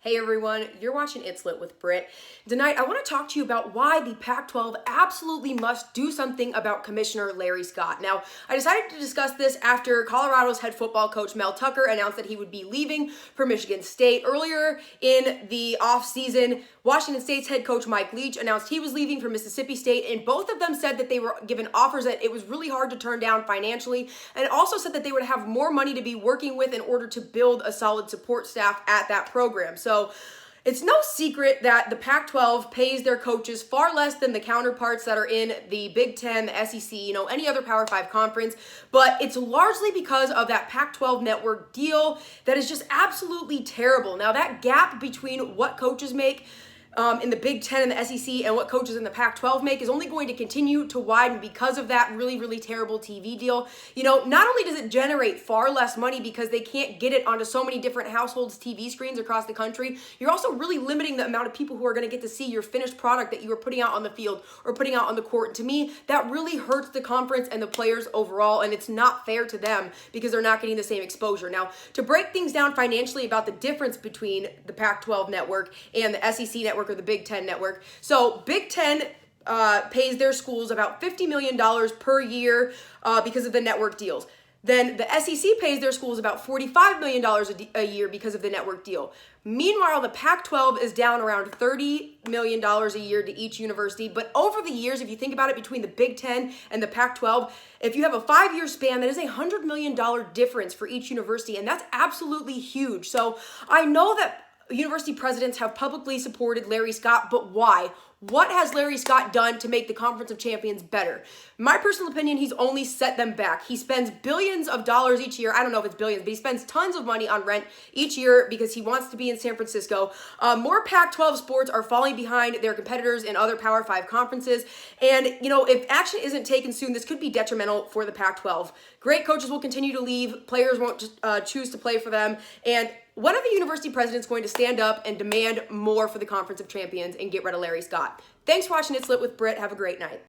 Hey everyone, you're watching It's Lit with Britt. Tonight, I want to talk to you about why the Pac-12 absolutely must do something about Commissioner Larry Scott. Now, I decided to discuss this after Colorado's head football coach Mel Tucker announced that he would be leaving for Michigan State. Earlier in the offseason, Washington State's head coach Mike Leach announced he was leaving for Mississippi State, and both of them said that they were given offers that it was really hard to turn down financially, and also said that they would have more money to be working with in order to build a solid support staff at that program. So it's no secret that the Pac-12 pays their coaches far less than the counterparts that are in the Big Ten, the SEC, any other Power 5 conference, but it's largely because of that Pac-12 network deal that is just absolutely terrible. Now, that gap between what coaches make in the Big Ten and the SEC and what coaches in the Pac-12 make is only going to continue to widen because of that really, really terrible TV deal. Not only does it generate far less money because they can't get it onto so many different households' TV screens across the country, you're also really limiting the amount of people who are going to get to see your finished product that you are putting out on the field or putting out on the court. And to me, that really hurts the conference and the players overall, and it's not fair to them because they're not getting the same exposure. Now, to break things down financially about the difference between the Pac-12 network and the SEC network or the Big Ten network. So Big Ten pays their schools about $50 million per year because of the network deals. Then the SEC pays their schools about $45 million a year because of the network deal. Meanwhile, the Pac-12 is down around $30 million a year to each university. But over the years, if you think about it, between the Big Ten and the Pac-12, if you have a 5-year span, that is a $100 million difference for each university. And that's absolutely huge. So I know that university presidents have publicly supported Larry Scott, but why? What has Larry Scott done to make the Conference of Champions better? My personal opinion, he's only set them back. He spends billions of dollars each year. I don't know if it's billions, but he spends tons of money on rent each year because he wants to be in San Francisco. More Pac-12 sports are falling behind their competitors in other Power 5 conferences. And, if action isn't taken soon, this could be detrimental for the Pac-12. Great coaches will continue to leave. Players won't choose to play for them. And when are the university presidents going to stand up and demand more for the Conference of Champions and get rid of Larry Scott? Thanks for watching It's Lit with Britt. Have a great night.